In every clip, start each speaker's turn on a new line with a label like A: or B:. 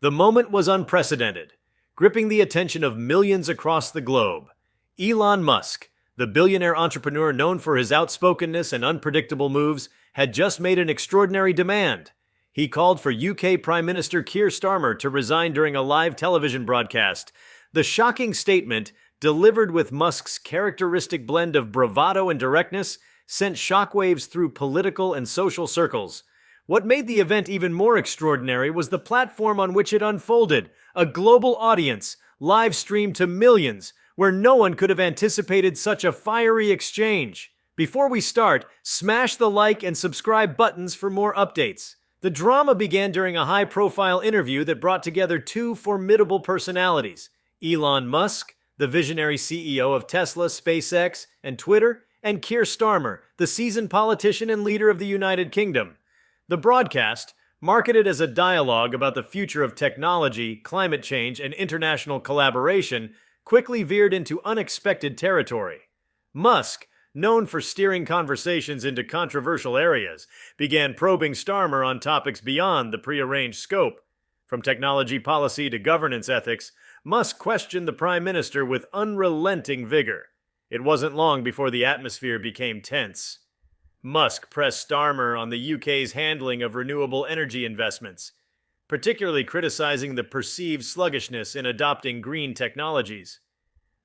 A: The moment was unprecedented, gripping the attention of millions across the globe. Elon Musk, the billionaire entrepreneur known for his outspokenness and unpredictable moves, had just made an extraordinary demand. He called for UK Prime Minister Keir Starmer to resign during a live television broadcast. The shocking statement, delivered with Musk's characteristic blend of bravado and directness, sent shockwaves through political and social circles. What made the event even more extraordinary was the platform on which it unfolded, a global audience, live streamed to millions, where no one could have anticipated such a fiery exchange. Before we start, smash the like and subscribe buttons for more updates. The drama began during a high-profile interview that brought together two formidable personalities: Elon Musk, the visionary CEO of Tesla, SpaceX, and Twitter, and Keir Starmer, the seasoned politician and leader of the United Kingdom. The broadcast, marketed as a dialogue about the future of technology, climate change, and international collaboration, quickly veered into unexpected territory. Musk, known for steering conversations into controversial areas, began probing Starmer on topics beyond the prearranged scope. From technology policy to governance ethics, Musk questioned the Prime Minister with unrelenting vigor. It wasn't long before the atmosphere became tense. Musk pressed Starmer on the UK's handling of renewable energy investments, particularly criticizing the perceived sluggishness in adopting green technologies.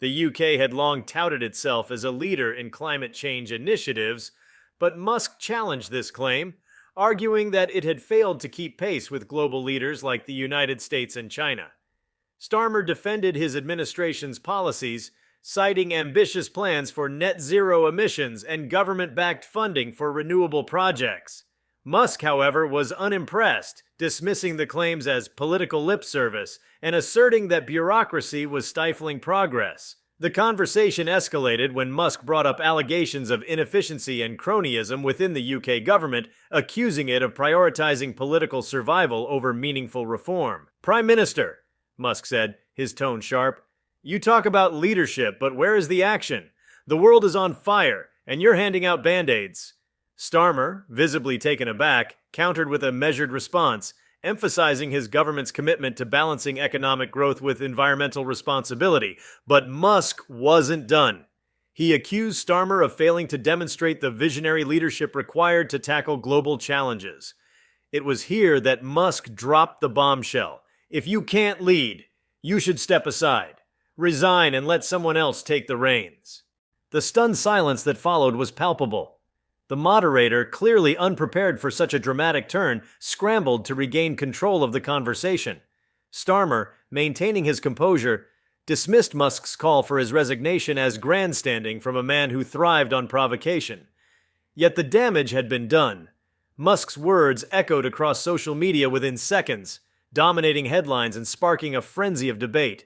A: The UK had long touted itself as a leader in climate change initiatives, but Musk challenged this claim, arguing that it had failed to keep pace with global leaders like the United States and China. Starmer defended his administration's policies, citing ambitious plans for net zero emissions and government-backed funding for renewable projects. Musk, however, was unimpressed, dismissing the claims as political lip service and asserting that bureaucracy was stifling progress. The conversation escalated when Musk brought up allegations of inefficiency and cronyism within the UK government, accusing it of prioritizing political survival over meaningful reform. "Prime Minister," Musk said, his tone sharp, "you talk about leadership, but where is the action? The world is on fire, and you're handing out band-aids." Starmer, visibly taken aback, countered with a measured response, emphasizing his government's commitment to balancing economic growth with environmental responsibility. But Musk wasn't done. He accused Starmer of failing to demonstrate the visionary leadership required to tackle global challenges. It was here that Musk dropped the bombshell. "If you can't lead, you should step aside. Resign and let someone else take the reins." The stunned silence that followed was palpable. The moderator, clearly unprepared for such a dramatic turn, scrambled to regain control of the conversation. Starmer, maintaining his composure, dismissed Musk's call for his resignation as grandstanding from a man who thrived on provocation. Yet the damage had been done. Musk's words echoed across social media within seconds, dominating headlines and sparking a frenzy of debate.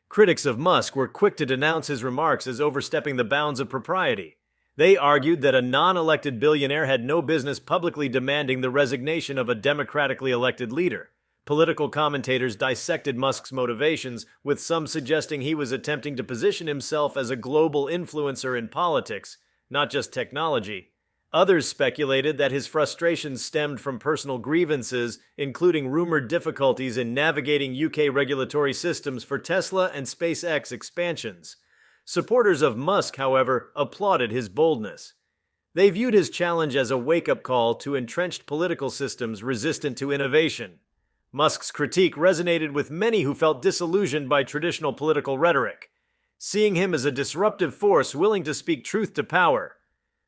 A: Critics of Musk were quick to denounce his remarks as overstepping the bounds of propriety. They argued that a non-elected billionaire had no business publicly demanding the resignation of a democratically elected leader. Political commentators dissected Musk's motivations, with some suggesting he was attempting to position himself as a global influencer in politics, not just technology. Others speculated that his frustrations stemmed from personal grievances, including rumored difficulties in navigating UK regulatory systems for Tesla and SpaceX expansions. Supporters of Musk, however, applauded his boldness. They viewed his challenge as a wake-up call to entrenched political systems resistant to innovation. Musk's critique resonated with many who felt disillusioned by traditional political rhetoric, seeing him as a disruptive force willing to speak truth to power.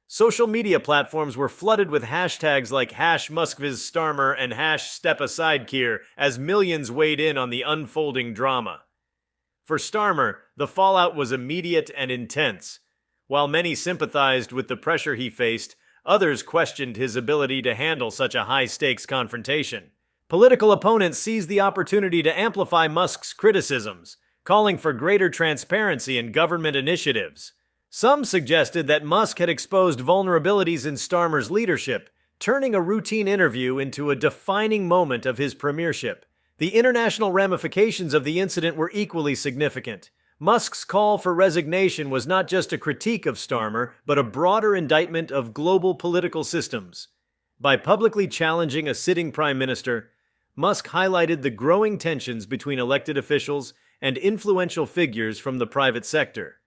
A: Social media platforms were flooded with hashtags like #MuskVisStarmer and #StepAsideKeir as millions weighed in on the unfolding drama. For Starmer, the fallout was immediate and intense. While many sympathized with the pressure he faced, others questioned his ability to handle such a high-stakes confrontation. Political opponents seized the opportunity to amplify Musk's criticisms, calling for greater transparency in government initiatives. Some suggested that Musk had exposed vulnerabilities in Starmer's leadership, turning a routine interview into a defining moment of his premiership. The international ramifications of the incident were equally significant. Musk's call for resignation was not just a critique of Starmer, but a broader indictment of global political systems. By publicly challenging a sitting prime minister, Musk highlighted the growing tensions between elected officials and influential figures from the private sector.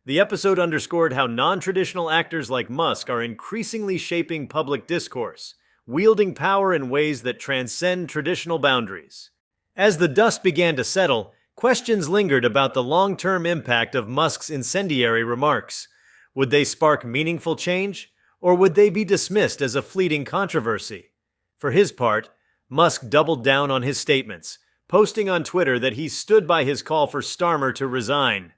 A: The episode underscored how non-traditional actors like Musk are increasingly shaping public discourse, wielding power in ways that transcend traditional boundaries. As the dust began to settle, questions lingered about the long-term impact of Musk's incendiary remarks. Would they spark meaningful change, or would they be dismissed as a fleeting controversy? For his part, Musk doubled down on his statements, posting on Twitter that he stood by his call for Starmer to resign.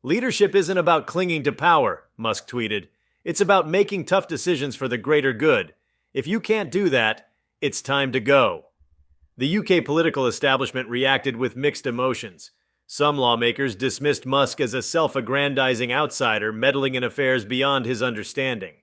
A: "Leadership isn't about clinging to power," Musk tweeted. "It's about making tough decisions for the greater good. If you can't do that, it's time to go." The UK political establishment reacted with mixed emotions. Some lawmakers dismissed Musk as a self-aggrandizing outsider meddling in affairs beyond his understanding.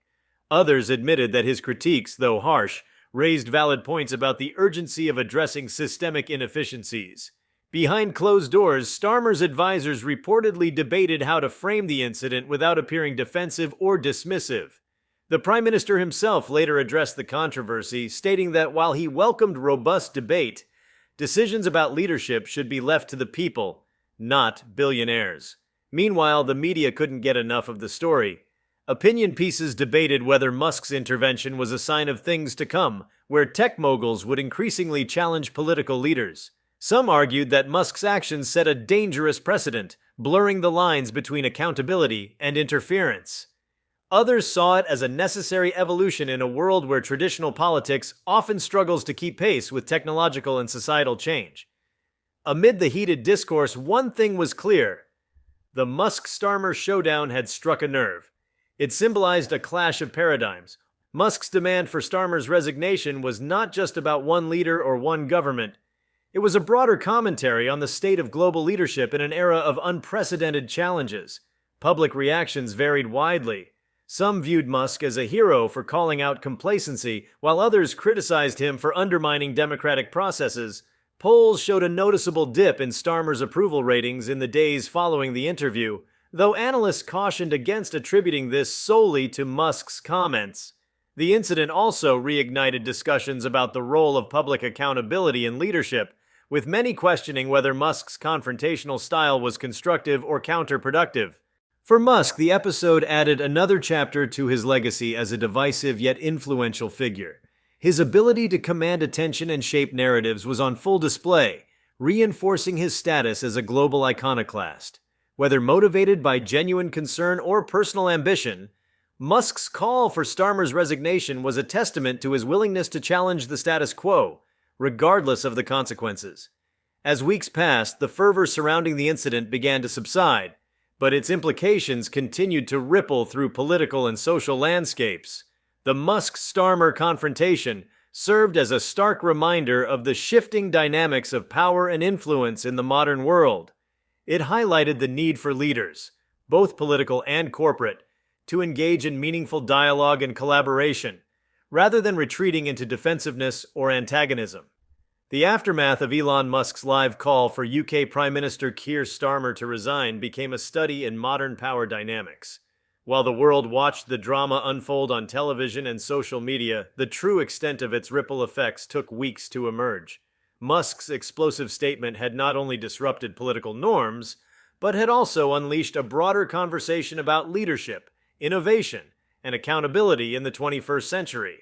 A: Others admitted that his critiques, though harsh, raised valid points about the urgency of addressing systemic inefficiencies. Behind closed doors, Starmer's advisors reportedly debated how to frame the incident without appearing defensive or dismissive. The Prime Minister himself later addressed the controversy, stating that while he welcomed robust debate, decisions about leadership should be left to the people, not billionaires. Meanwhile, the media couldn't get enough of the story. Opinion pieces debated whether Musk's intervention was a sign of things to come, where tech moguls would increasingly challenge political leaders. Some argued that Musk's actions set a dangerous precedent, blurring the lines between accountability and interference. Others saw it as a necessary evolution in a world where traditional politics often struggles to keep pace with technological and societal change. Amid the heated discourse, one thing was clear: the Musk-Starmer showdown had struck a nerve. It symbolized a clash of paradigms. Musk's demand for Starmer's resignation was not just about one leader or one government. It was a broader commentary on the state of global leadership in an era of unprecedented challenges. Public reactions varied widely. Some viewed Musk as a hero for calling out complacency, while others criticized him for undermining democratic processes. Polls showed a noticeable dip in Starmer's approval ratings in the days following the interview, though analysts cautioned against attributing this solely to Musk's comments. The incident also reignited discussions about the role of public accountability in leadership, with many questioning whether Musk's confrontational style was constructive or counterproductive. For Musk, the episode added another chapter to his legacy as a divisive yet influential figure. His ability to command attention and shape narratives was on full display, reinforcing his status as a global iconoclast. Whether motivated by genuine concern or personal ambition, Musk's call for Starmer's resignation was a testament to his willingness to challenge the status quo, regardless of the consequences. As weeks passed, the fervor surrounding the incident began to subside, but its implications continued to ripple through political and social landscapes. The Musk-Starmer confrontation served as a stark reminder of the shifting dynamics of power and influence in the modern world. It highlighted the need for leaders, both political and corporate, to engage in meaningful dialogue and collaboration, rather than retreating into defensiveness or antagonism. The aftermath of Elon Musk's live call for UK Prime Minister Keir Starmer to resign became a study in modern power dynamics. While the world watched the drama unfold on television and social media, the true extent of its ripple effects took weeks to emerge. Musk's explosive statement had not only disrupted political norms, but had also unleashed a broader conversation about leadership, innovation, and accountability in the 21st century.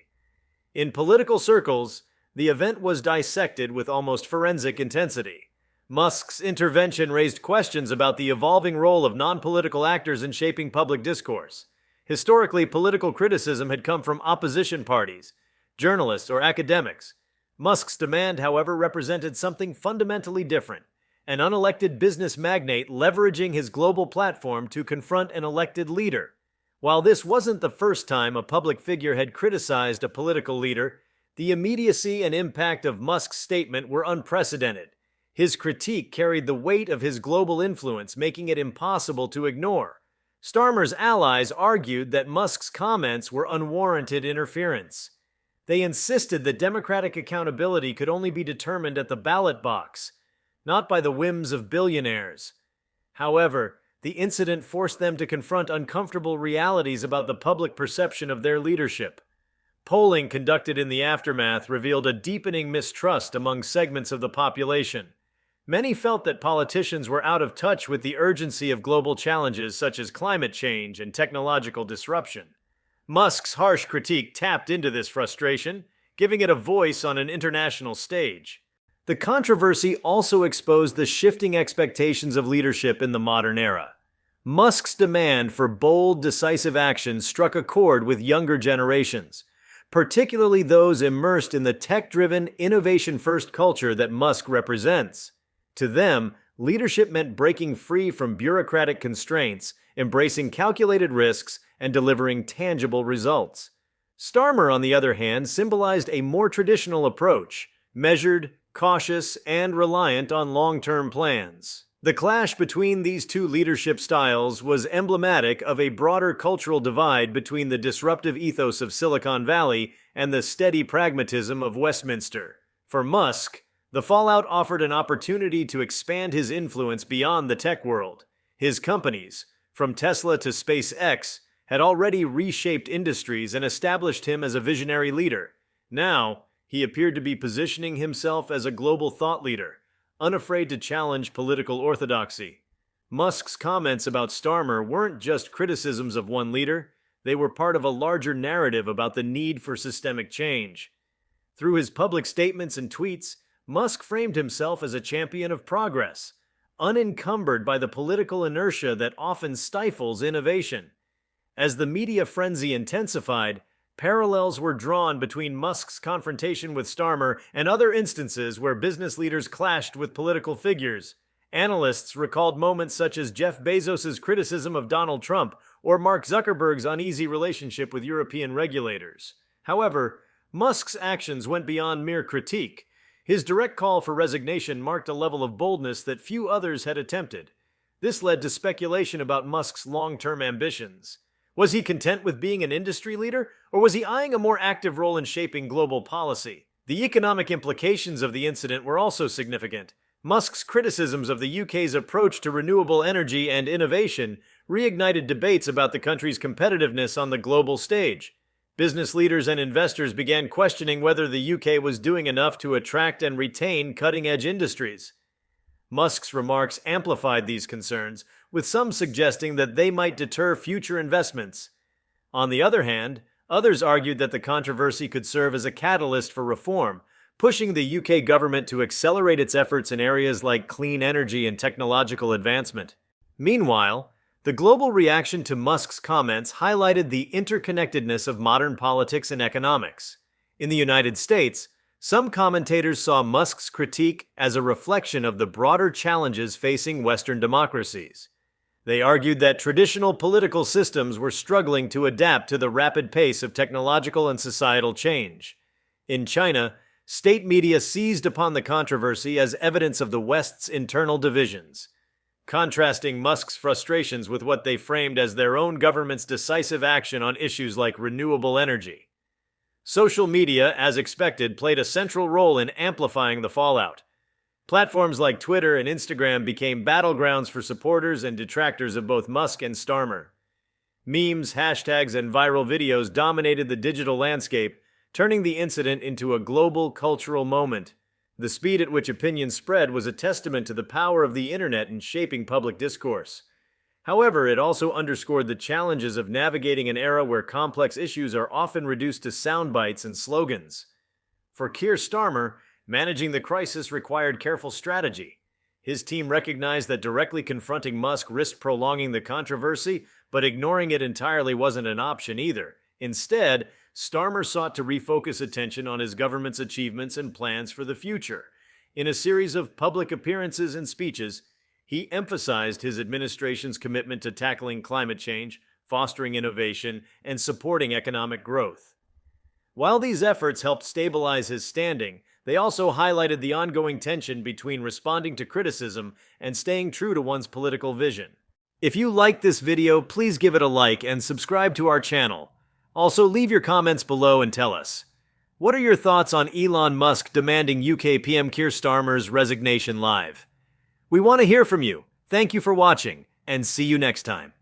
A: In political circles, the event was dissected with almost forensic intensity. Musk's intervention raised questions about the evolving role of non-political actors in shaping public discourse. Historically, political criticism had come from opposition parties, journalists, or academics. Musk's demand, however, represented something fundamentally different: an unelected business magnate leveraging his global platform to confront an elected leader. While this wasn't the first time a public figure had criticized a political leader, the immediacy and impact of Musk's statement were unprecedented. His critique carried the weight of his global influence, making it impossible to ignore. Starmer's allies argued that Musk's comments were unwarranted interference. They insisted that democratic accountability could only be determined at the ballot box, not by the whims of billionaires. However, the incident forced them to confront uncomfortable realities about the public perception of their leadership. Polling conducted in the aftermath revealed a deepening mistrust among segments of the population. Many felt that politicians were out of touch with the urgency of global challenges such as climate change and technological disruption. Musk's harsh critique tapped into this frustration, giving it a voice on an international stage. The controversy also exposed the shifting expectations of leadership in the modern era. Musk's demand for bold, decisive action struck a chord with younger generations, particularly those immersed in the tech-driven, innovation-first culture that Musk represents. To them, leadership meant breaking free from bureaucratic constraints, embracing calculated risks, and delivering tangible results. Starmer, on the other hand, symbolized a more traditional approach, measured, cautious, and reliant on long-term plans. The clash between these two leadership styles was emblematic of a broader cultural divide between the disruptive ethos of Silicon Valley and the steady pragmatism of Westminster. For Musk, the fallout offered an opportunity to expand his influence beyond the tech world. His companies, from Tesla to SpaceX, had already reshaped industries and established him as a visionary leader. Now, he appeared to be positioning himself as a global thought leader, unafraid to challenge political orthodoxy. Musk's comments about Starmer weren't just criticisms of one leader, they were part of a larger narrative about the need for systemic change. Through his public statements and tweets, Musk framed himself as a champion of progress, unencumbered by the political inertia that often stifles innovation. As the media frenzy intensified, parallels were drawn between Musk's confrontation with Starmer and other instances where business leaders clashed with political figures. Analysts recalled moments such as Jeff Bezos's criticism of Donald Trump or Mark Zuckerberg's uneasy relationship with European regulators. However, Musk's actions went beyond mere critique. His direct call for resignation marked a level of boldness that few others had attempted. This led to speculation about Musk's long-term ambitions. Was he content with being an industry leader, or was he eyeing a more active role in shaping global policy? The economic implications of the incident were also significant. Musk's criticisms of the UK's approach to renewable energy and innovation reignited debates about the country's competitiveness on the global stage. Business leaders and investors began questioning whether the UK was doing enough to attract and retain cutting-edge industries. Musk's remarks amplified these concerns, with some suggesting that they might deter future investments. On the other hand, others argued that the controversy could serve as a catalyst for reform, pushing the UK government to accelerate its efforts in areas like clean energy and technological advancement. Meanwhile, the global reaction to Musk's comments highlighted the interconnectedness of modern politics and economics. In the United States, some commentators saw Musk's critique as a reflection of the broader challenges facing Western democracies. They argued that traditional political systems were struggling to adapt to the rapid pace of technological and societal change. In China, state media seized upon the controversy as evidence of the West's internal divisions, contrasting Musk's frustrations with what they framed as their own government's decisive action on issues like renewable energy. Social media, as expected, played a central role in amplifying the fallout. Platforms like Twitter and Instagram became battlegrounds for supporters and detractors of both Musk and Starmer. Memes, hashtags, and viral videos dominated the digital landscape, turning the incident into a global cultural moment. The speed at which opinion spread was a testament to the power of the internet in shaping public discourse. However, it also underscored the challenges of navigating an era where complex issues are often reduced to sound bites and slogans. For Keir Starmer, managing the crisis required careful strategy. His team recognized that directly confronting Musk risked prolonging the controversy, but ignoring it entirely wasn't an option either. Instead, Starmer sought to refocus attention on his government's achievements and plans for the future. In a series of public appearances and speeches, he emphasized his administration's commitment to tackling climate change, fostering innovation, and supporting economic growth. While these efforts helped stabilize his standing, they also highlighted the ongoing tension between responding to criticism and staying true to one's political vision. If you liked this video, please give it a like and subscribe to our channel. Also, leave your comments below and tell us, what are your thoughts on Elon Musk demanding UK PM Keir Starmer's resignation live? We want to hear from you. Thank you for watching, and see you next time.